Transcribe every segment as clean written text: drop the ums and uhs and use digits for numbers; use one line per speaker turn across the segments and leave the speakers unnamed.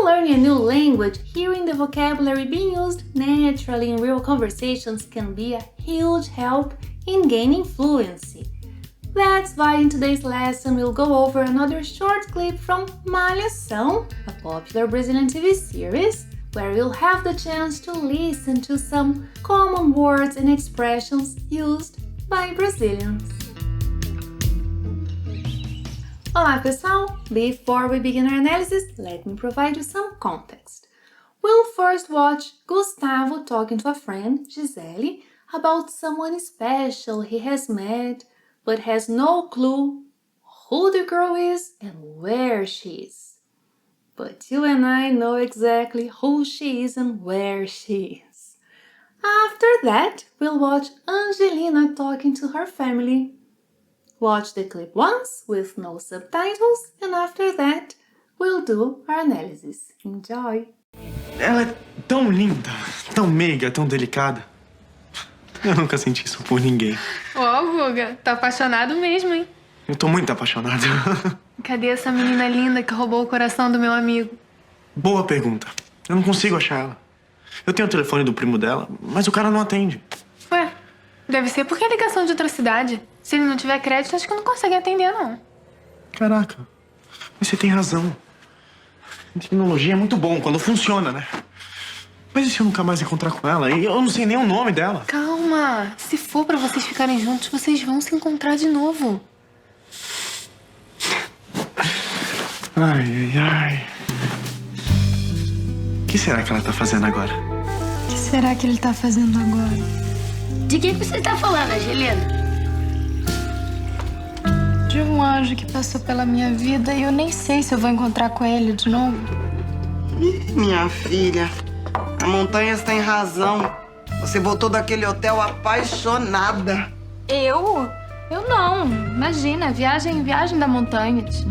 learning a new language, hearing the vocabulary being used naturally in real conversations can be a huge help in gaining fluency. That's why in today's lesson we'll go over another short clip from Malhação, a popular Brazilian TV series, where you'll have the chance to listen to some common words and expressions used by Brazilians. Olá pessoal! Before we begin our analysis, let me provide you some context. We'll first watch Gustavo talking to a friend, Gisele, about someone special he has met, but has no clue who the girl is and where she is. But you and I know exactly who she is and where she is. After that, we'll watch Angelina talking to her family. Watch the clip once with no subtitles, and after that, we'll do our analysis. Enjoy!
Ela é tão linda, tão meiga, tão delicada. Eu nunca senti isso por ninguém.
Ó, Guga, tá apaixonado mesmo, hein?
Eu tô muito apaixonado.
Cadê essa menina linda que roubou o coração do meu amigo?
Boa pergunta. Eu não consigo achar ela. Eu tenho o telefone do primo dela, mas o cara não atende.
Ué, deve ser porque é ligação de outra cidade. Se ele não tiver crédito, acho que não consegue atender, não.
Caraca, mas você tem razão. A tecnologia é muito bom quando funciona, né? Mas e se eu nunca mais encontrar com ela? E eu não sei nem o nome dela.
Calma. Se for pra vocês ficarem juntos, vocês vão se encontrar de novo.
Ai, ai, ai. O que será que ela tá fazendo agora?
O que será que ele tá fazendo agora?
De que você tá falando, Angelina?
De um anjo que passou pela minha vida e eu nem sei se eu vou encontrar com ele de novo.
Minha filha, a Montanhas tem razão. Você voltou daquele hotel apaixonada.
Eu? Eu não. Imagina, viagem da Montanhas.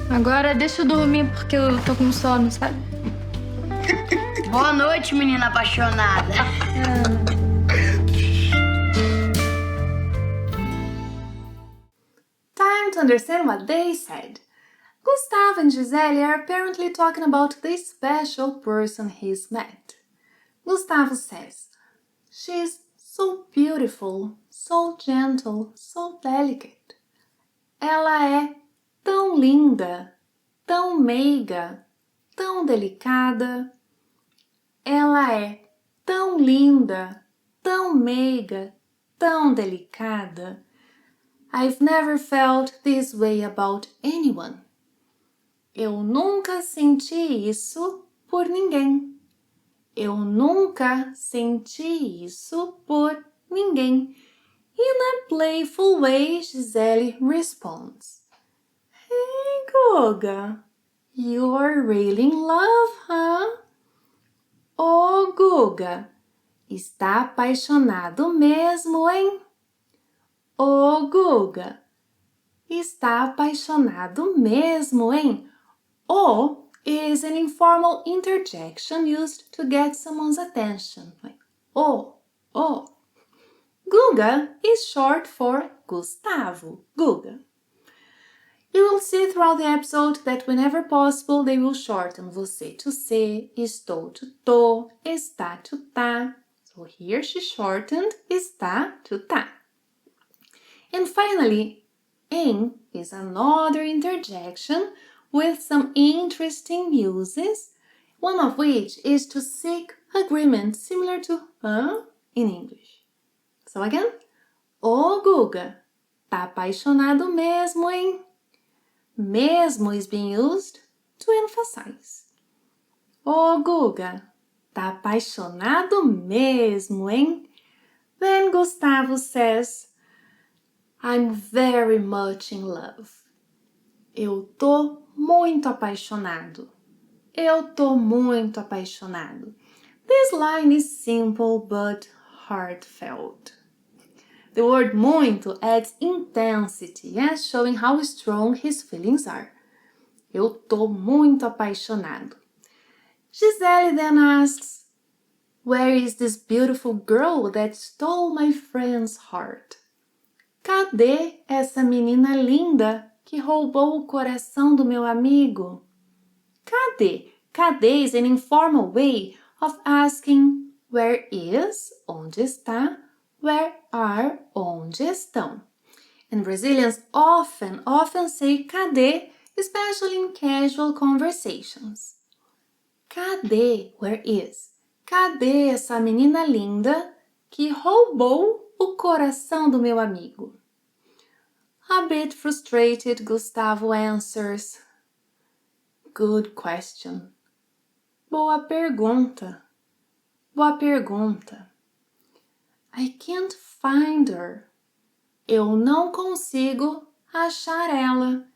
Agora deixa eu dormir porque eu tô com sono, sabe?
Boa noite, menina apaixonada.
Time to understand what they said. Gustavo and Gisele are apparently talking about the special person he's met. Gustavo says, "She's so beautiful, so gentle, so delicate." Ela é tão linda, tão meiga, tão delicada. Ela é tão linda, tão meiga, tão delicada. I've never felt this way about anyone. Eu nunca senti isso por ninguém. Eu nunca senti isso por ninguém. In a playful way, Gisele responds, "Hey, Guga, you're really in love, huh?" Oh, Guga, está apaixonado mesmo, hein? Oh, Guga, está apaixonado mesmo, hein? O is an informal interjection used to get someone's attention. Like, oh. Guga is short for Gustavo, Guga. You will see throughout the episode that whenever possible they will shorten você to se, estou to tô, está to tá. So here she shortened está to tá. And finally, em is another interjection with some interesting uses, one of which is to seek agreement similar to in English. So again, oh, Guga, tá apaixonado mesmo, hein? Mesmo is being used to emphasize. Oh, Guga, tá apaixonado mesmo, hein? Then Gustavo says, I'm very much in love. Eu tô muito apaixonado. Eu tô muito apaixonado. This line is simple but heartfelt. The word muito adds intensity, showing how strong his feelings are. Eu tô muito apaixonado. Gisele then asks, where is this beautiful girl that stole my friend's heart? Cadê essa menina linda que roubou o coração do meu amigo? cadê? Cadê is an informal way of asking where is, onde está, where are, onde estão. And Brazilians often say cadê, especially in casual conversations. Cadê, where is? Cadê essa menina linda que roubou o coração do meu amigo? A bit frustrated, Gustavo answers. Good question. Boa pergunta. Boa pergunta. I can't find her. Eu não consigo achar ela.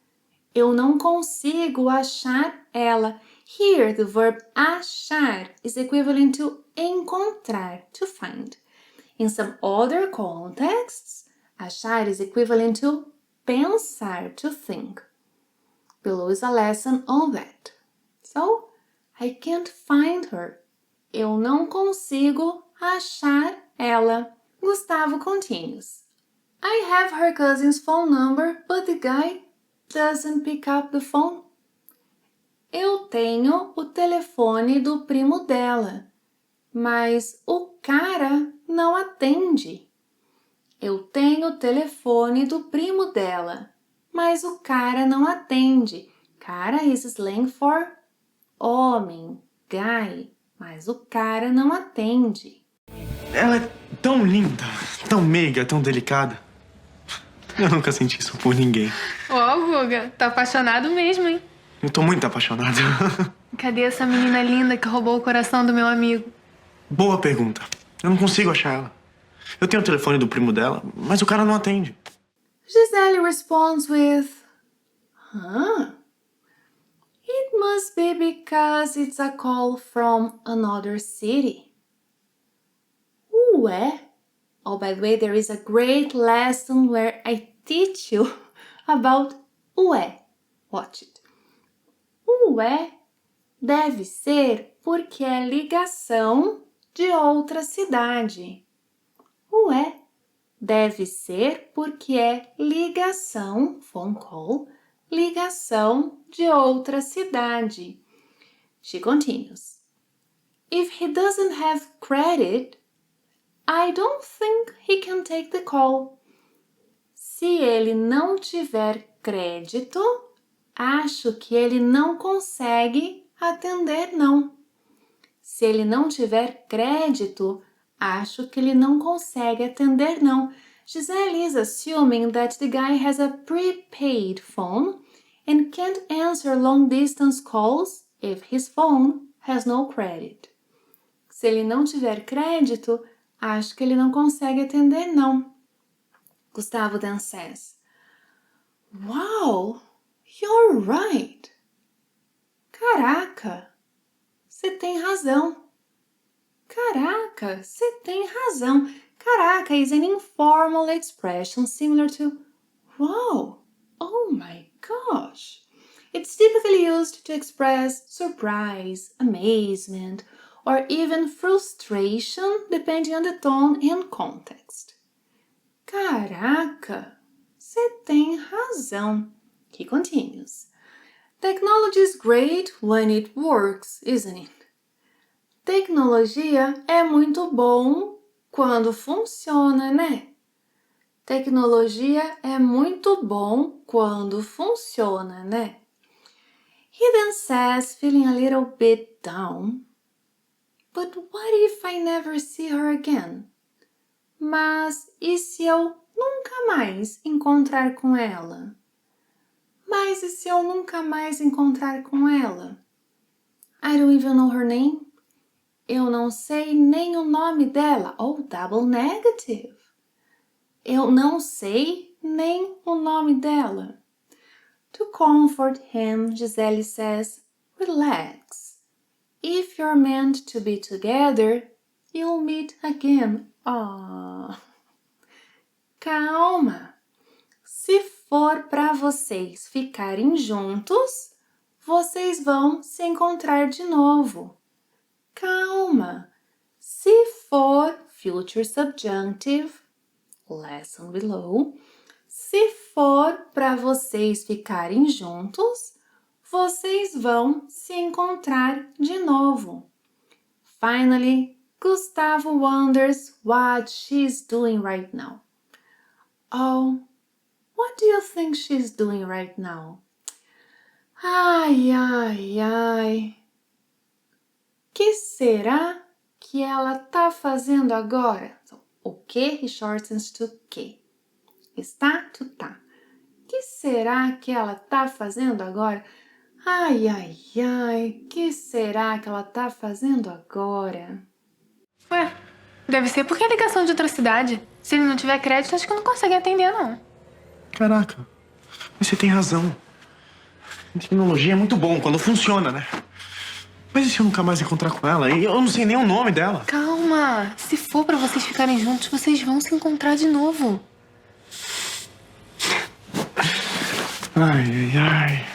Eu não consigo achar ela. Here, the verb achar is equivalent to encontrar, to find. In some other contexts, achar is equivalent to pensar, to think. Below is a lesson on that. So, I can't find her. Eu não consigo achar ela. Gustavo continues. I have her cousin's phone number, but the guy doesn't pick up the phone. Eu tenho o telefone do primo dela, mas o cara não atende. Eu tenho o telefone do primo dela, mas o cara não atende. Cara is slang for homem, guy, mas o cara não atende.
Ela é tão linda, tão meiga, tão delicada. Eu nunca senti isso por ninguém.
Ó, Guga, tá apaixonado mesmo, hein?
Eu tô muito apaixonado.
Cadê essa menina linda que roubou o coração do meu amigo?
Boa pergunta. Eu não consigo achar ela. Eu tenho o telefone do primo dela, mas o cara não atende.
Gisele responds with, It must be because it's a call from another city. Ué? Oh, by the way, there is a great lesson where I teach you about ué. Watch it. Ué deve ser porque é ligação de outra cidade. Ué deve ser porque é ligação, phone call, ligação de outra cidade. She continues. If he doesn't have credit, I don't think he can take the call. Se ele não tiver crédito, acho que ele não consegue atender, não. Se ele não tiver crédito, acho que ele não consegue atender, não. Gisele is assuming that the guy has a prepaid phone and can't answer long-distance calls if his phone has no credit. Se ele não tiver crédito, acho que ele não consegue atender, não. Gustavo then says, Wow, you're right. Caraca, você tem razão. Caraca, você tem razão. Caraca is an informal expression similar to wow, oh my gosh. It's typically used to express surprise, amazement, or even frustration depending on the tone and context. Caraca, você tem razão. He continues. Technology is great when it works, isn't it? Tecnologia é muito bom quando funciona, né? Tecnologia é muito bom quando funciona, né? He then says, feeling a little bit down, But what if I never see her again? Mas e se eu nunca mais encontrar com ela? Mas e se eu nunca mais encontrar com ela? I don't even know her name. Eu não sei nem o nome dela. Oh, double negative. Eu não sei nem o nome dela. To comfort him, Gisele says, relax. If you're meant to be together, you'll meet again. Ah. Calma. Se for para vocês ficarem juntos, vocês vão se encontrar de novo. Calma. Se for future subjunctive, lesson below. Se for para vocês ficarem juntos, vocês vão se encontrar de novo. Finally, Gustavo wonders what she's doing right now. Oh, what do you think she's doing right now? Ai, ai, ai. Que será que ela tá fazendo agora? So, o que he shortens to que. Está to tá. Que será que ela tá fazendo agora? Ai, ai, ai. Que será que ela tá fazendo agora?
Ué, deve ser porque é ligação de outra cidade. Se ele não tiver crédito, acho que não consegue atender, não.
Caraca, mas você tem razão. Tecnologia é muito bom quando funciona, né? Mas e se eu nunca mais encontrar com ela? E eu não sei nem o nome dela.
Calma. Se for pra vocês ficarem juntos, vocês vão se encontrar de novo.
Ai, ai, ai.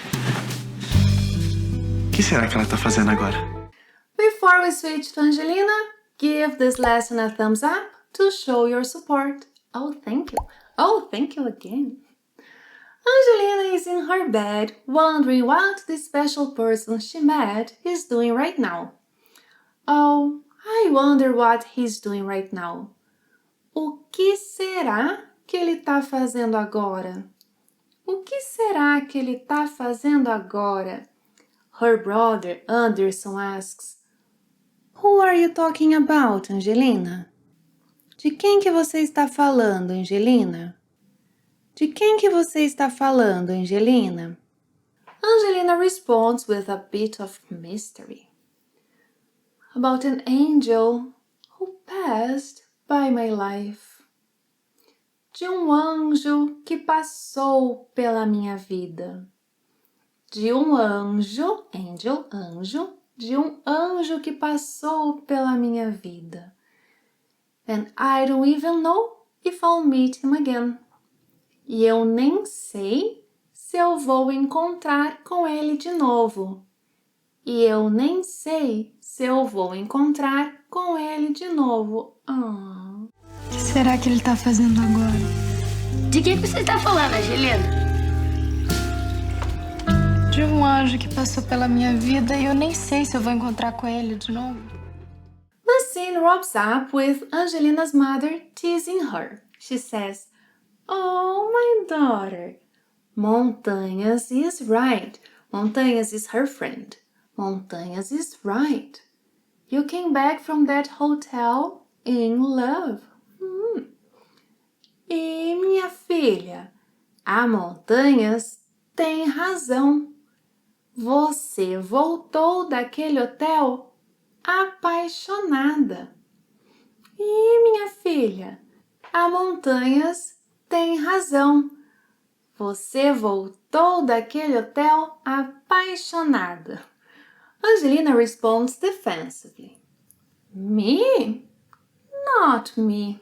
O que será que ela tá fazendo agora?
Before we switch to Angelina, give this lesson a thumbs up to show your support. Oh, thank you. Oh, thank you again. Angelina is in her bed, wondering what the special person she met is doing right now. Oh, I wonder what he's doing right now. O que será que ele tá fazendo agora? O que será que ele tá fazendo agora? Her brother Anderson asks, Who are you talking about, Angelina? De quem que você está falando, Angelina? De quem que você está falando, Angelina? Angelina responds with a bit of mystery. About an angel who passed by my life. De anjo que passou pela minha vida. De anjo, angel, anjo, de anjo que passou pela minha vida. And I don't even know if I'll meet him again. E eu nem sei se eu vou encontrar com ele de novo. E eu nem sei se eu vou encontrar com ele de novo.
O que será que ele tá fazendo agora?
De que você tá falando, Angelina?
De um anjo que passou pela minha vida e eu nem sei se eu vou encontrar com ele de novo.
The scene wraps up with Angelina's mother teasing her. She says, Oh, my daughter, Montanhas is right. Montanhas is her friend. Montanhas is right. You came back from that hotel in love. E minha filha, a Montanhas tem razão. Você voltou daquele hotel apaixonada. E minha filha, a Montanhas tem razão. Você voltou daquele hotel apaixonada. Angelina responds defensively. Me? Not me.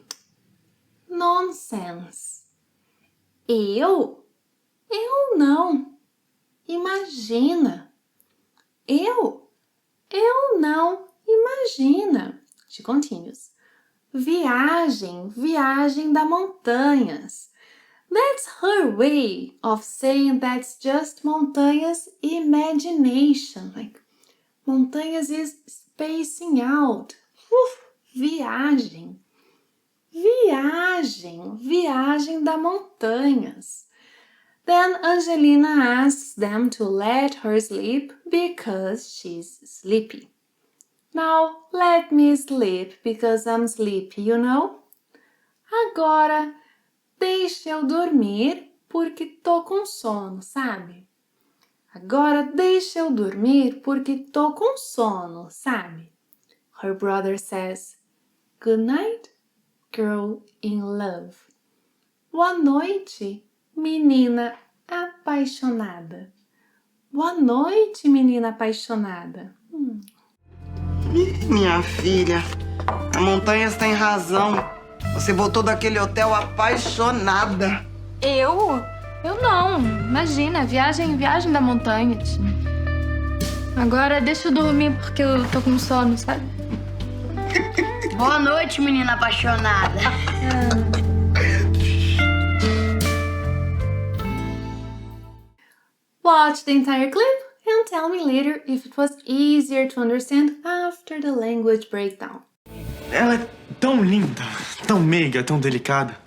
Nonsense. Eu? Eu não. Imagina. Eu não. Imagina. She continues. Viagem da Montanhas. That's her way of saying that's just Montanhas' imagination. Like, Montanhas is spacing out. Viagem da Montanhas. Then Angelina asks them to let her sleep because she's sleepy. Now, let me sleep because I'm sleepy, you know? Agora, deixa eu dormir porque tô com sono, sabe? Agora, deixa eu dormir porque tô com sono, sabe? Her brother says, Good night, girl in love. Boa noite, menina apaixonada. Boa noite, menina apaixonada.
Minha filha, a Montanhas tem razão. Você voltou daquele hotel apaixonada.
Eu? Eu não. Imagina, viagem da Montanhas. Agora deixa eu dormir porque eu tô com sono, sabe?
Boa noite, menina apaixonada.
Watch the entire clip tell me later if it was easier to understand after the language breakdown.
Ela é tão linda, tão meiga, tão delicada.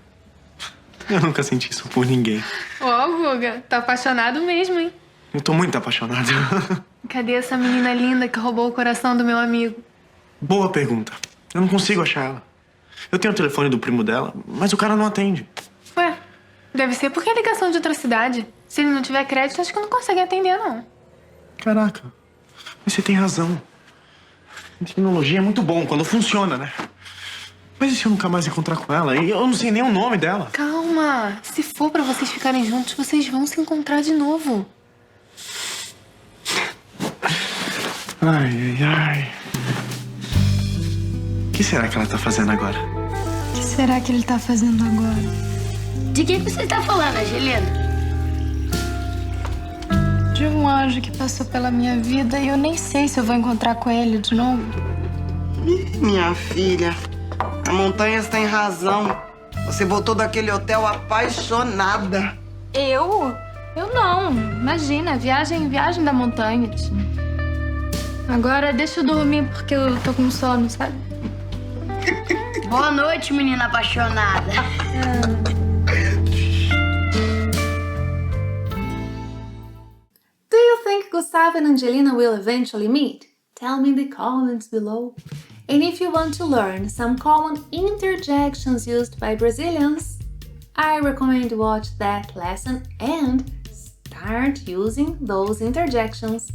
Eu nunca senti isso por ninguém.
Ó, Guga, tá apaixonado mesmo, hein?
Eu tô muito apaixonado.
Cadê essa menina linda que roubou o coração do meu amigo?
Boa pergunta. Eu não consigo achar ela. Eu tenho o telefone do primo dela, mas o cara não atende.
Ué, deve ser porque é ligação de outra cidade. Se ele não tiver crédito, acho que não consegue atender, não.
Caraca, mas você tem razão. Tecnologia é muito bom quando funciona, né? Mas e se eu nunca mais encontrar com ela? E eu não sei nem o nome dela.
Calma, se for pra vocês ficarem juntos, vocês vão se encontrar de novo.
Ai, ai, ai. O que será que ela tá fazendo agora?
O que será que ele tá fazendo agora?
De que você tá falando, Angelina?
De um anjo que passou pela minha vida e eu nem sei se eu vou encontrar com ele de novo.
Minha filha, a Montanhas tem razão. Você voltou daquele hotel apaixonada.
Eu? Eu não. Imagina, viagem da montanha. Agora deixa eu dormir porque eu tô com sono, sabe?
Boa noite, menina apaixonada.
Do you think Gustavo and Angelina will eventually meet? Tell me in the comments below. And if you want to learn some common interjections used by Brazilians, I recommend you watch that lesson and start using those interjections.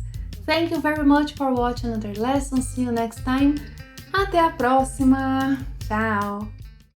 Thank you very much for watching another lesson. See you next time. Até a próxima. Tchau.